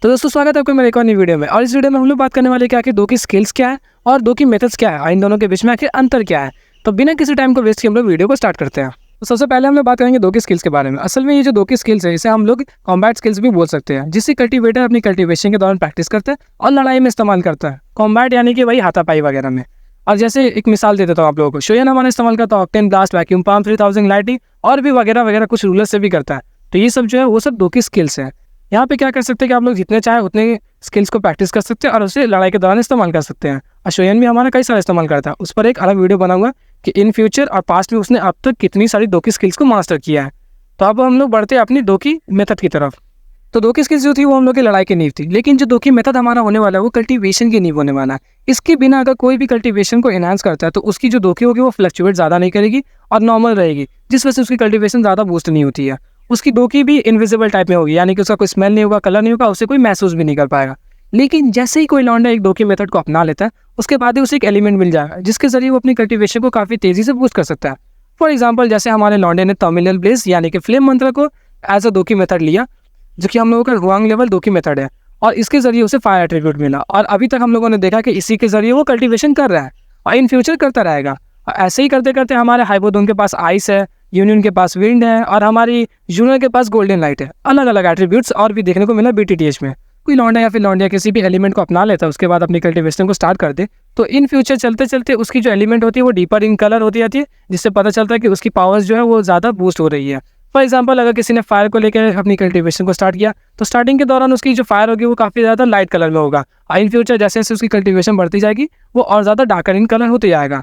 तो दोस्तों स्वागत है आपको मेरे एक और नई वीडियो में। और इस वीडियो में हम लोग बात करने वाले क्या कि दो की स्किल्स क्या है और दो की मेथड्स क्या है और इन दोनों के बीच में आखिर अंतर क्या है। तो बिना किसी टाइम को वेस्ट किए हम लोग वीडियो को स्टार्ट करते हैं। तो सबसे पहले हम लोग बात करेंगे दो की स्किल्स के बारे में। असल में ये जो दो की स्किल्स है इसे हम लोग कॉम्बैट स्किल्स भी बोल सकते हैं, जिससे कल्टीवेटर अपनी कल्टीवेशन के दौरान प्रैक्टिस करता है और लड़ाई में इस्तेमाल करता है। कॉम्बैट यानी कि वही हाथापाई वगैरह में। और जैसे एक मिसाल दे देता हूँ आप लोगों को, शोयन हमारा इस्तेमाल करता है octane blast, vacuum pump, 3000 lighting और भी वगैरह वगैरह कुछ रूलर से भी करता है। तो ये सब जो है वो सब दो की स्किल्स है। यहाँ पे क्या कर सकते हैं कि आप लोग जितने चाहे उतने स्किल्स को प्रैक्टिस कर सकते हैं और उसे लड़ाई के दौरान इस्तेमाल कर सकते हैं। अशोयन भी हमारा कई सारा इस्तेमाल करता है, उस पर एक अलग वीडियो बनाऊंगा कि इन फ्यूचर और पास्ट में उसने अब तक कितनी सारी दो की स्किल्स को मास्टर किया है। तो अब हम लोग बढ़ते हैं अपनी दो की मेथड की तरफ। तो दो की स्किल्स जो थी वो हम लोग की लड़ाई की नींव थी, लेकिन जो दो की मेथड हमारा होने वाला है वो कल्टीवेशन की नींव होने वाला है। इसके बिना अगर कोई भी कल्टीवेशन को एनहांस करता है तो उसकी जो दोखी होगी वो फ्लक्चुएट ज़्यादा नहीं करेगी और नॉर्मल रहेगी, जिस वजह से उसकी कल्टीवेशन ज़्यादा बूस्ट नहीं होती है। उसकी दोखी भी इनविजिबल टाइप में होगी, यानी कि उसका कोई स्मेल नहीं होगा, कलर नहीं होगा, उसे कोई महसूस भी नहीं कर पाएगा। लेकिन जैसे ही कोई लौंडा एक दोखी मेथड को अपना लेता है उसके बाद ही उसे एक एलिमेंट मिल जाएगा जिसके जरिए वो अपनी कल्टीवेशन को काफ़ी तेज़ी से बूस्ट कर सकता है। फॉर एग्जाम्पल, जैसे हमारे लौंडे ने टर्मिनल ब्लेज यानी कि फ्लेम मंत्र को एज अ दोखी मेथड लिया, जो कि हम लोगों का हुआंग लेवल दो की मेथड है, और इसके जरिए उसे फायर एट्रीब्यूट मिला। और अभी तक हम लोगों ने देखा कि इसी के जरिए वो कल्टीवेशन कर रहा है और इन फ्यूचर करता रहेगा। और ऐसे ही करते करते हमारे हाइपोडोन के पास आइस है, यूनियन के पास विंड है और हमारी जूनियर के पास गोल्डन लाइट है। अलग अलग एट्रीब्यूट्स और भी देखने को मिला BTTH में। कोई लौंडा या फिर लौंडिया किसी भी एलिमेंट को अपना लेता है, उसके बाद अपनी कल्टीवेशन को स्टार्ट कर दे, तो इन फ्यूचर चलते चलते उसकी जो एलिमेंट होती है वो डीपर इन कलर होती जाती है, जिससे पता चलता है कि उसकी पावर्स जो है वो ज़्यादा बूस्ट हो रही है। फॉर एग्जाम्पल, अगर किसी ने फायर को लेकर अपनी कल्टीवेशन को स्टार्ट किया तो स्टार्टिंग के दौरान उसकी जो फायर होगी वो काफ़ी ज़्यादा लाइट कलर में होगा, और इन फ्यूचर जैसे जैसे उसकी कल्टीवेशन बढ़ती जाएगी वो और ज़्यादा डार्कर इन कलर होते जाएगा।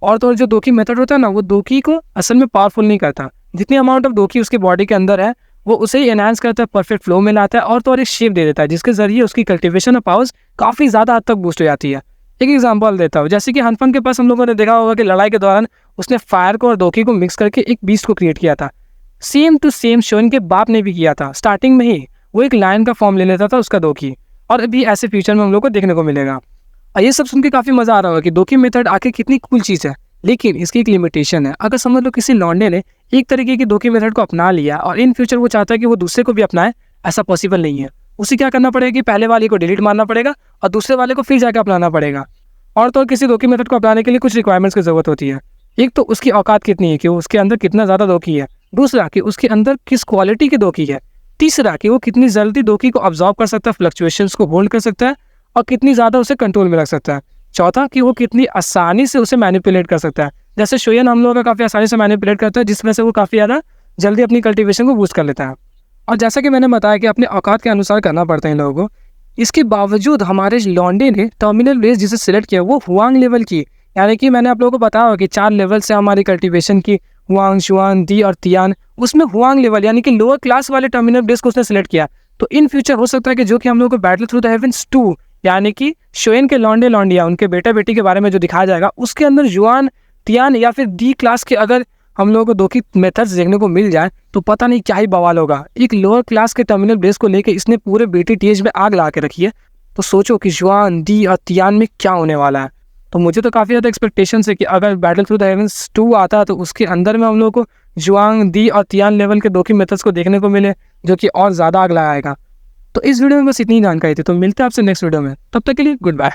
और तो जो दोखी मेथड होता है ना, वो दोखी को असल में पावरफुल नहीं करता। जितनी अमाउंट ऑफ दोखी उसकी बॉडी के अंदर है वो उसे एनहांस करता है, परफेक्ट फ्लो में लाता है और तो और एक शेप दे देता है, जिसके जरिए उसकी कल्टीवेशन और पावर्स काफ़ी ज़्यादा हद तक बूस्ट हो जाती है। एक एग्जाम्पल देता हूँ, जैसे कि हनफन के पास हम लोगों ने देखा होगा कि लड़ाई के दौरान उसने फायर को और दोखी को मिक्स करके एक बीस्ट को क्रिएट किया था। सेम टू सेम शोयन के बाप ने भी किया था। स्टार्टिंग में ही वो एक लायन का फॉर्म ले लेता था उसका दोखी, और अभी ऐसे फ्यूचर में हम लोग को देखने को मिलेगा। और ये सब सुन के काफ़ी मज़ा आ रहा होगा कि दोखी मेथड आखिर कितनी कूल चीज़ है, लेकिन इसकी एक लिमिटेशन है। अगर समझ लो किसी लौंडे ने एक तरीके की दोखी मेथड को अपना लिया और इन फ्यूचर वो चाहता है कि वो दूसरे को भी अपनाए, ऐसा पॉसिबल नहीं है। उसे क्या करना पड़ेगा कि पहले वाले को डिलीट मारना पड़ेगा और दूसरे वाले को फिर जाकर अपनाना पड़ेगा। और तो किसी दोखी मेथड को अपनाने के लिए कुछ रिक्वायरमेंट्स की ज़रूरत होती है। एक तो उसकी औकात कितनी है कि उसके अंदर कितना ज़्यादा दोखी है, दूसरा कि उसके अंदर किस क्वालिटी की दोखी है, तीसरा कि वो कितनी जल्दी दोखी को अब्जॉर्ब कर सकता है, फ्लक्चुएशंस को होल्ड कर सकता है और कितनी ज़्यादा उसे कंट्रोल में रख सकता है, चौथा कि वो कितनी आसानी से उसे मैनिपुलेट कर सकता है। जैसे शोयन हम लोगों का काफ़ी आसानी से मैनिपुलेट करता है, जिस वजह से वो काफ़ी ज़्यादा जल्दी अपनी कल्टीवेशन को बूस्ट कर लेता है। और जैसा कि मैंने बताया कि अपने औकात के अनुसार करना पड़ता है इन लोगों को। इसके बावजूद हमारे लौंडे ने टर्मिनल ब्लेज जिसे सिलेक्ट किया वो हुआंग लेवल की, यानी कि मैंने आप लोगों को बताया कि 4 लेवल से हमारी कल्टीवेशन की, हुआंग, शुआन, दी और तियान, उसमें हुआंग लेवल यानी कि लोअर क्लास वाले टर्मिनल ब्लेज को उसने सिलेक्ट किया। तो इन फ्यूचर हो सकता है कि जो कि हम लोग को बैटल थ्रू द हेवेंस 2 यानी कि शोयन के लौंडे लौंडिया उनके बेटा बेटी के बारे में जो दिखाया जाएगा, उसके अंदर जुआन, तियान या फिर डी क्लास के अगर हम लोगों को दो की मेथड्स देखने को मिल जाए तो पता नहीं क्या ही बवाल होगा। एक लोअर क्लास के टर्मिनल ब्लेज को लेकर इसने पूरे BTTH में आग ला के रखी है, तो सोचो कि जुआन, डी और तियान में क्या होने वाला है। तो मुझे तो काफ़ी ज़्यादा एक्सपेक्टेशन है कि अगर बैटल थ्रू द हेवेंस 2 आता है तो उसके अंदर में हम लोग को जुआंग, दी और तियान लेवल के दो की मेथड्स को देखने को मिले, जो कि और ज़्यादा आग लगाएगा। तो इस वीडियो में बस इतनी जानकारी थी। तो मिलते हैं आपसे नेक्स्ट वीडियो में, तब तक के लिए गुड बाय।